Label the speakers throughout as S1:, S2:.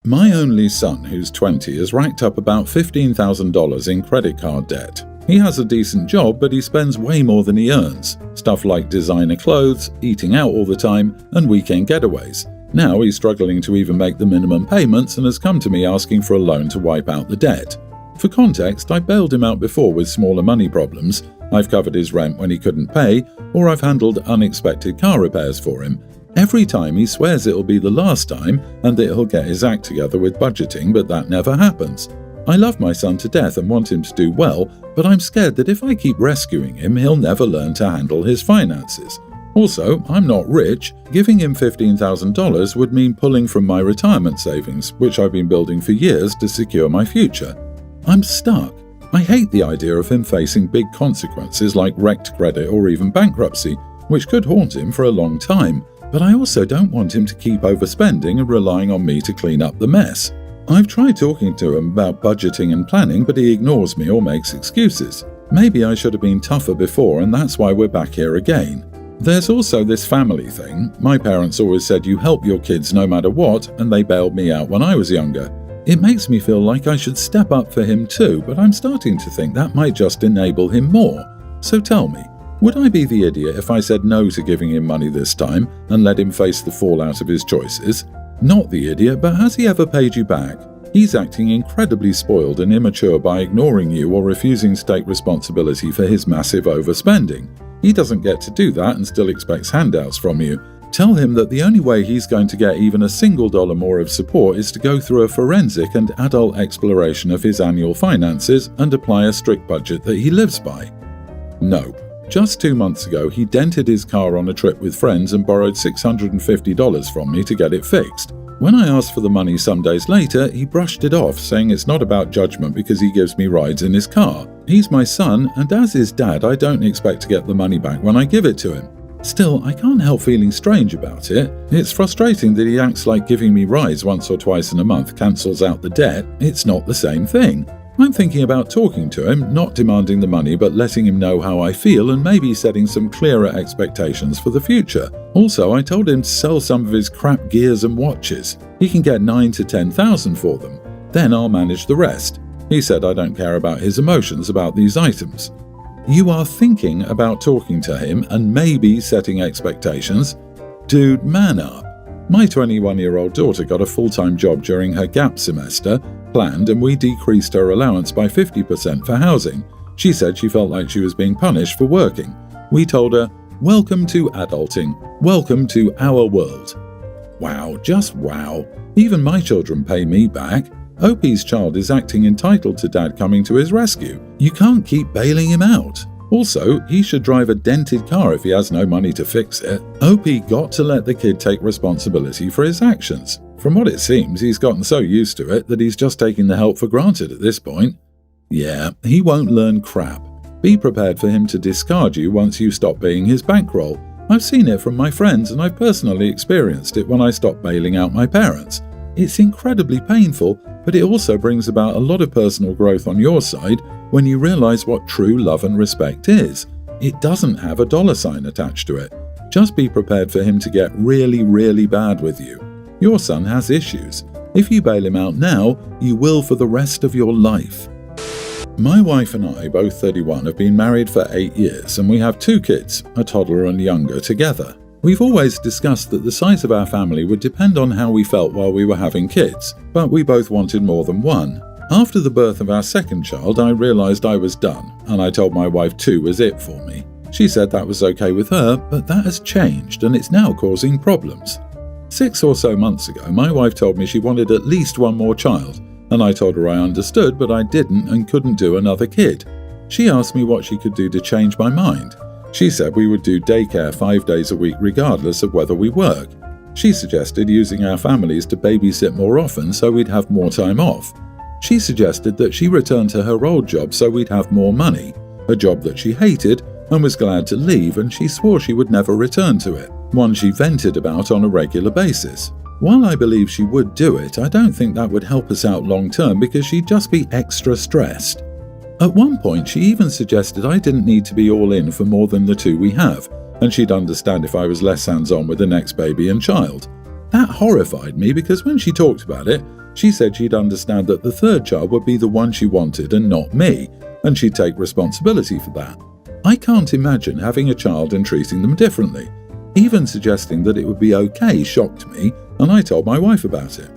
S1: My only son, who's 20, has racked up about $15,000 in credit card debt. He has a decent job, but he spends way more than he earns. Stuff like designer clothes, eating out all the time, and weekend getaways. Now he's struggling to even make the minimum payments and has come to me asking for a loan to wipe out the debt. For context, I bailed him out before with smaller money problems. I've covered his rent when he couldn't pay, or I've handled unexpected car repairs for him. Every time he swears it'll be the last time and that he'll get his act together with budgeting, but that never happens. I love my son to death and want him to do well, but I'm scared that if I keep rescuing him, he'll never learn to handle his finances. Also, I'm not rich. Giving him $15,000 would mean pulling from my retirement savings, which I've been building for years to secure my future. I'm stuck. I hate the idea of him facing big consequences like wrecked credit or even bankruptcy, which could haunt him for a long time. But I also don't want him to keep overspending and relying on me to clean up the mess. I've tried talking to him about budgeting and planning, but he ignores me or makes excuses. Maybe I should have been tougher before, and that's why we're back here again. There's also this family thing. My parents always said you help your kids no matter what, and they bailed me out when I was younger. It makes me feel like I should step up for him too, but I'm starting to think that might just enable him more. So tell me, would I be the idiot if I said no to giving him money this time and let him face the fallout of his choices? Not the idiot, but has he ever paid you back? He's acting incredibly spoiled and immature by ignoring you or refusing to take responsibility for his massive overspending. He doesn't get to do that and still expects handouts from you. Tell him that the only way he's going to get even a single dollar more of support is to go through a forensic and adult exploration of his annual finances and apply a strict budget that he lives by. Nope. Just 2 months ago, he dented his car on a trip with friends and borrowed $650 from me to get it fixed. When I asked for the money some days later, he brushed it off, saying it's not about judgment because he gives me rides in his car. He's my son, and as his dad, I don't expect to get the money back when I give it to him. Still, I can't help feeling strange about it. It's frustrating that he acts like giving me rides once or twice in a month cancels out the debt. It's not the same thing. I'm thinking about talking to him, not demanding the money but letting him know how I feel and maybe setting some clearer expectations for the future. Also, I told him to sell some of his crap gears and watches. He can get $9,000 to $10,000 for them. Then I'll manage the rest. He said I don't care about his emotions about these items. You are thinking about talking to him and maybe setting expectations? Dude, man up. My 21-year-old daughter got a full-time job during her gap semester, planned, and we decreased her allowance by 50% for housing. She said she felt like she was being punished for working. We told her, "Welcome to adulting. Welcome to our world." Wow, just wow. Even my children pay me back. Opie's child is acting entitled to dad coming to his rescue. You can't keep bailing him out. Also, he should drive a dented car if he has no money to fix it. Opie got to let the kid take responsibility for his actions. From what it seems, he's gotten so used to it that he's just taking the help for granted at this point. Yeah, he won't learn crap. Be prepared for him to discard you once you stop being his bankroll. I've seen it from my friends and I've personally experienced it when I stopped bailing out my parents. It's incredibly painful, but it also brings about a lot of personal growth on your side when you realize what true love and respect is. It doesn't have a dollar sign attached to it. Just be prepared for him to get really, really bad with you. Your son has issues. If you bail him out now, you will for the rest of your life. My wife and I, both 31, have been married for 8 years and we have 2 kids, a toddler and younger, together. We've always discussed that the size of our family would depend on how we felt while we were having kids, but we both wanted more than one. After the birth of our second child, I realized I was done, and I told my wife 2 was it for me. She said that was okay with her, but that has changed and it's now causing problems. 6 or so months ago, my wife told me she wanted at least one more child, and I told her I understood, but I didn't and couldn't do another kid. She asked me what she could do to change my mind. She said we would do daycare 5 days a week regardless of whether we work. She suggested using our families to babysit more often so we'd have more time off. She suggested that she return to her old job so we'd have more money, a job that she hated and was glad to leave, and she swore she would never return to it, one she vented about on a regular basis. While I believe she would do it, I don't think that would help us out long term because she'd just be extra stressed. At one point, she even suggested I didn't need to be all in for more than the 2 we have, and she'd understand if I was less hands-on with the next baby and child. That horrified me because when she talked about it, She said she'd understand that the third child would be the one she wanted and not me, and she'd take responsibility for that. I can't imagine having a child and treating them differently. Even suggesting that it would be okay shocked me, and I told my wife about it.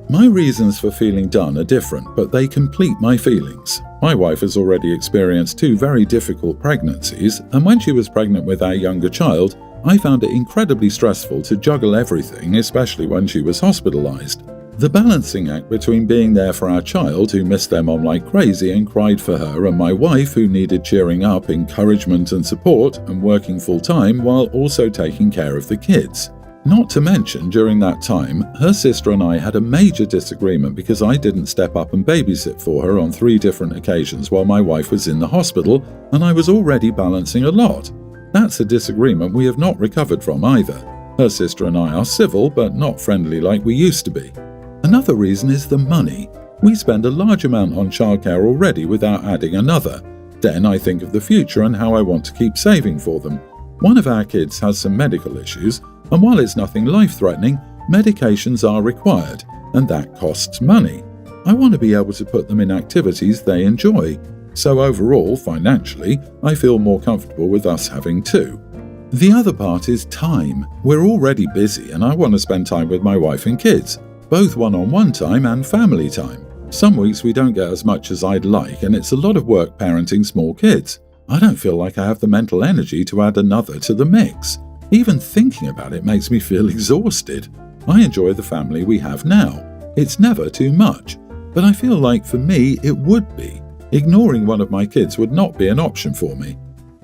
S1: My reasons for feeling done are different, but they complete my feelings. My wife has already experienced 2 very difficult pregnancies, and when she was pregnant with our younger child, I found it incredibly stressful to juggle everything, especially when she was hospitalized. The balancing act between being there for our child, who missed their mom like crazy and cried for her, and my wife, who needed cheering up, encouragement and support, and working full-time while also taking care of the kids. Not to mention, during that time, her sister and I had a major disagreement because I didn't step up and babysit for her on 3 different occasions while my wife was in the hospital, and I was already balancing a lot. That's a disagreement we have not recovered from either. Her sister and I are civil, but not friendly like we used to be. Another reason is the money. We spend a large amount on childcare already without adding another. Then I think of the future and how I want to keep saving for them. One of our kids has some medical issues, and while it's nothing life-threatening, medications are required, and that costs money. I want to be able to put them in activities they enjoy. So overall, financially, I feel more comfortable with us having 2. The other part is time. We're already busy, and I want to spend time with my wife and kids, both one-on-one time and family time. Some weeks we don't get as much as I'd like, and it's a lot of work parenting small kids. I don't feel like I have the mental energy to add another to the mix. Even thinking about it makes me feel exhausted. I enjoy the family we have now. It's never too much, but I feel like for me it would be. Ignoring one of my kids would not be an option for me.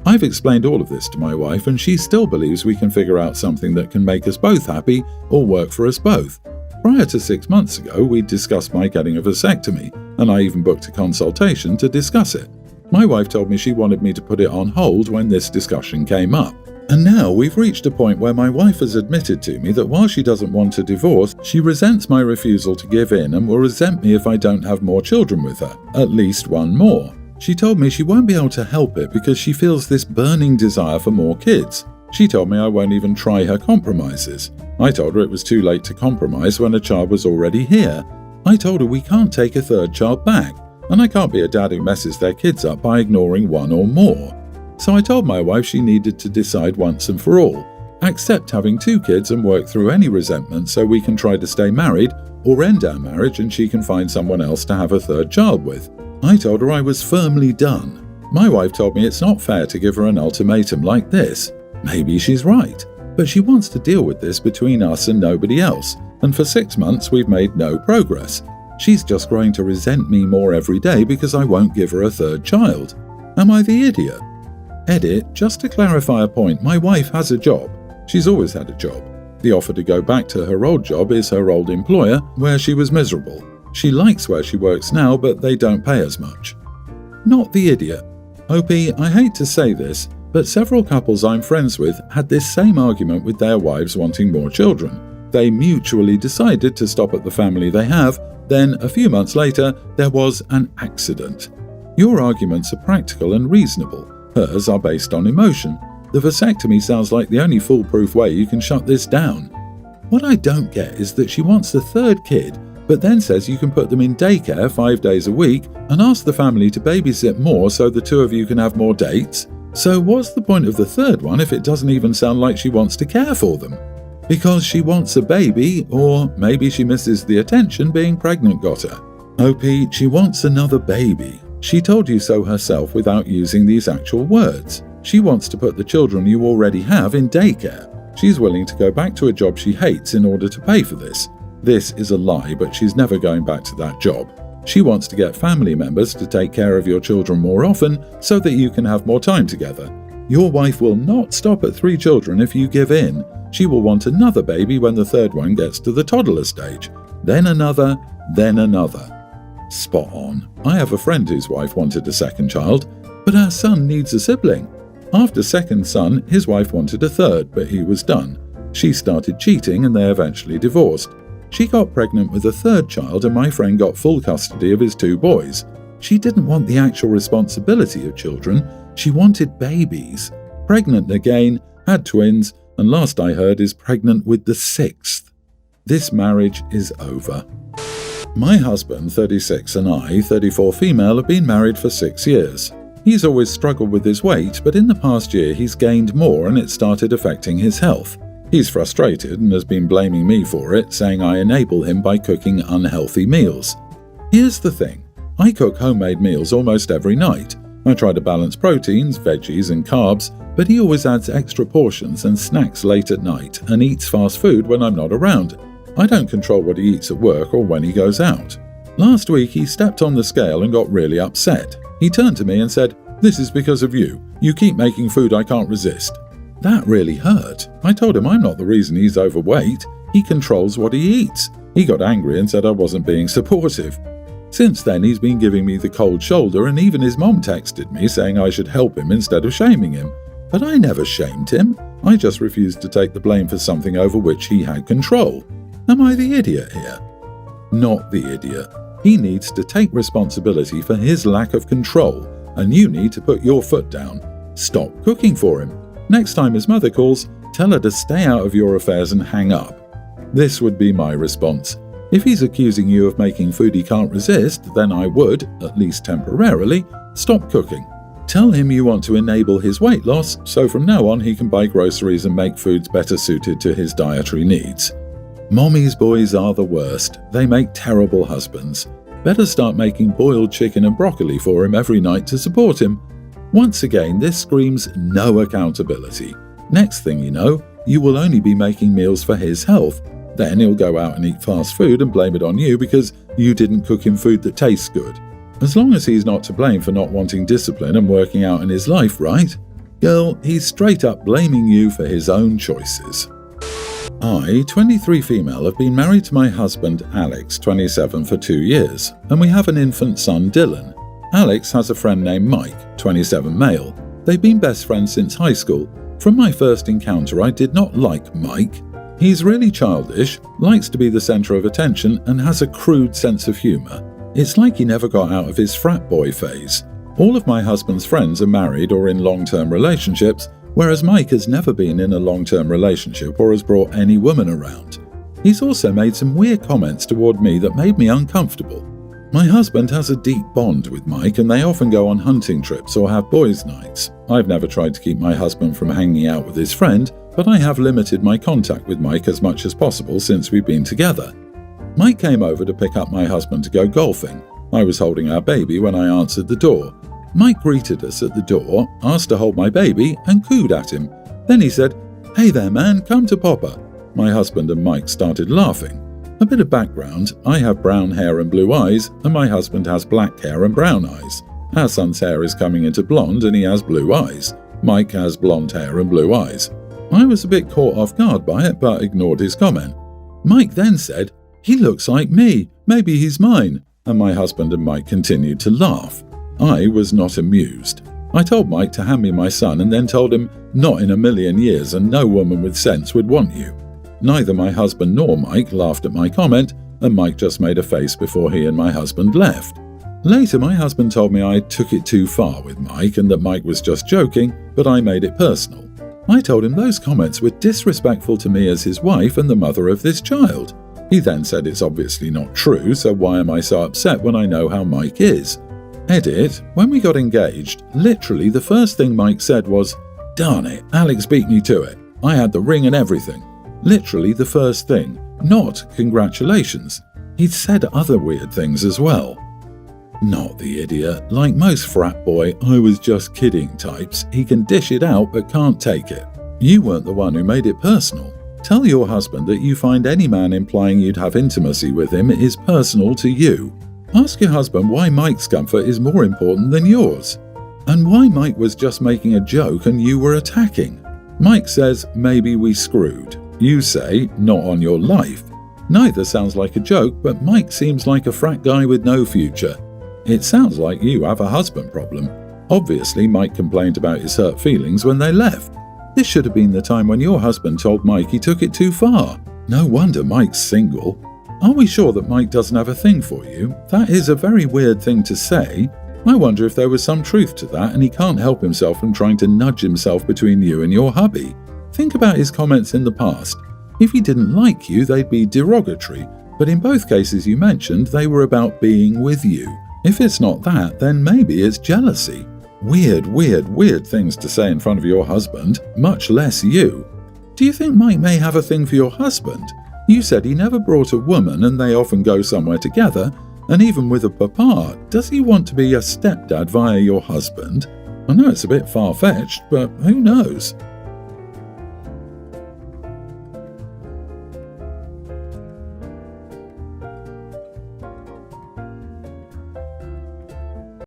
S1: I've explained all of this to my wife, and she still believes we can figure out something that can make us both happy or work for us both. Prior to 6 months ago, we discussed my getting a vasectomy, and I even booked a consultation to discuss it. My wife told me she wanted me to put it on hold when this discussion came up. And now we've reached a point where my wife has admitted to me that while she doesn't want a divorce, she resents my refusal to give in and will resent me if I don't have more children with her, at least one more. She told me she won't be able to help it because she feels this burning desire for more kids. She told me I won't even try her compromises. I told her it was too late to compromise when a child was already here. I told her we can't take a 3rd child back, and I can't be a dad who messes their kids up by ignoring one or more. So I told my wife she needed to decide once and for all, accept having 2 kids and work through any resentment so we can try to stay married, or end our marriage and she can find someone else to have a 3rd child with. I told her I was firmly done. My wife told me it's not fair to give her an ultimatum like this. Maybe she's right, but she wants to deal with this between us and nobody else, and for 6 months we've made no progress. She's just growing to resent me more every day because I won't give her a 3rd child. Am I the idiot? Edit, just to clarify a point, my wife has a job. She's always had a job. The offer to go back to her old job is her old employer, where she was miserable. She likes where she works now, but they don't pay as much. Not the idiot. OP, I hate to say this, but several couples I'm friends with had this same argument with their wives wanting more children. They mutually decided to stop at the family they have, then a few months later, there was an accident. Your arguments are practical and reasonable. Hers are based on emotion. The vasectomy sounds like the only foolproof way you can shut this down. What I don't get is that she wants the 3rd kid, but then says you can put them in daycare 5 days a week and ask the family to babysit more so the 2 of you can have more dates. So what's the point of the 3rd one if it doesn't even sound like she wants to care for them? Because she wants a baby, or maybe she misses the attention being pregnant got her. OP, she wants another baby. She told you so herself without using these actual words. She wants to put the children you already have in daycare. She's willing to go back to a job she hates in order to pay for this. This is a lie, but she's never going back to that job. She wants to get family members to take care of your children more often so that you can have more time together. Your wife will not stop at 3 children if you give in. She will want another baby when the 3rd one gets to the toddler stage. Then another, then another. Spot on. I have a friend whose wife wanted a 2nd child, but our son needs a sibling. After 2nd son, his wife wanted a 3rd, but he was done. She started cheating and they eventually divorced. She got pregnant with a 3rd child and my friend got full custody of his 2 boys. She didn't want the actual responsibility of children, she wanted babies. Pregnant again, had twins, and last I heard is pregnant with the 6th. This marriage is over. My husband, 36, and I, 34 female, have been married for 6 years. He's always struggled with his weight, but in the past year he's gained more and it started affecting his health. He's frustrated and has been blaming me for it, saying I enable him by cooking unhealthy meals. Here's the thing. I cook homemade meals almost every night. I try to balance proteins, veggies and carbs, but he always adds extra portions and snacks late at night and eats fast food when I'm not around. I don't control what he eats at work or when he goes out. Last week he stepped on the scale and got really upset. He turned to me and said, "This is because of you. You keep making food I can't resist." That really hurt. I told him I'm not the reason he's overweight. He controls what he eats. He got angry and said I wasn't being supportive. Since then he's been giving me the cold shoulder, and even his mom texted me saying I should help him instead of shaming him. But I never shamed him. I just refused to take the blame for something over which he had control. Am I the idiot here? Not the idiot. He needs to take responsibility for his lack of control, and you need to put your foot down. Stop cooking for him. Next time his mother calls, tell her to stay out of your affairs and hang up. This would be my response. If he's accusing you of making food he can't resist, then I would, at least temporarily, stop cooking. Tell him you want to enable his weight loss, so from now on he can buy groceries and make foods better suited to his dietary needs. Mommy's boys are the worst. They make terrible husbands. Better start making boiled chicken and broccoli for him every night to support him. Once again, this screams no accountability. Next thing you know, you will only be making meals for his health. Then he'll go out and eat fast food and blame it on you because you didn't cook him food that tastes good. As long as he's not to blame for not wanting discipline and working out in his life, right? Girl, he's straight up blaming you for his own choices. I, 23 female, have been married to my husband Alex, 27, for 2 years, and we have an infant son, Dylan. Alex has a friend named Mike, 27 male. They've been best friends since high school. From my first encounter, I did not like Mike. He's really childish, likes to be the center of attention, and has a crude sense of humor. It's like he never got out of his frat boy phase. All of my husband's friends are married or in long-term relationships, whereas Mike has never been in a long-term relationship or has brought any woman around. He's also made some weird comments toward me that made me uncomfortable. My husband has a deep bond with Mike, and they often go on hunting trips or have boys' nights. I've never tried to keep my husband from hanging out with his friend, but I have limited my contact with Mike as much as possible since we've been together. Mike came over to pick up my husband to go golfing. I was holding our baby when I answered the door. Mike greeted us at the door, asked to hold my baby, and cooed at him. Then he said, "Hey there, man, come to Papa." My husband and Mike started laughing. A bit of background, I have brown hair and blue eyes, and my husband has black hair and brown eyes. Our son's hair is coming into blonde and he has blue eyes. Mike has blonde hair and blue eyes. I was a bit caught off guard by it, but ignored his comment. Mike then said, "He looks like me, maybe he's mine," and my husband and Mike continued to laugh. I was not amused. I told Mike to hand me my son and then told him, "Not in a million years, and no woman with sense would want you." Neither my husband nor Mike laughed at my comment, and Mike just made a face before he and my husband left. Later, my husband told me I took it too far with Mike and that Mike was just joking, but I made it personal. I told him those comments were disrespectful to me as his wife and the mother of this child. He then said it's obviously not true, so why am I so upset when I know how Mike is? Edit, when we got engaged, literally the first thing Mike said was, "Darn it, Alex beat me to it. I had the ring and everything." Literally the first thing, not congratulations. He'd said other weird things as well. Not the idiot. Like most frat boy, I was just kidding types. He can dish it out but can't take it. You weren't the one who made it personal. Tell your husband that you find any man implying you'd have intimacy with him is personal to you. Ask your husband why Mike's comfort is more important than yours, and why Mike was just making a joke and you were attacking. Mike says, "Maybe we screwed." You say, "Not on your life." Neither sounds like a joke, but Mike seems like a frat guy with no future. It sounds like you have a husband problem. Obviously, Mike complained about his hurt feelings when they left. This should have been the time when your husband told Mike he took it too far. No wonder Mike's single. Are we sure that Mike doesn't have a thing for you? That is a very weird thing to say. I wonder if there was some truth to that and he can't help himself from trying to nudge himself between you and your hubby. Think about his comments in the past. If he didn't like you, they'd be derogatory, But in both cases you mentioned, they were about being with you. If it's not that, then maybe it's jealousy. Weird things to say in front of your husband, much less you. Do you think Mike may have a thing for your husband? You said he never brought a woman and they often go somewhere together, and even with a papa, does he want to be a stepdad via your husband? I know it's a bit far-fetched, but who knows?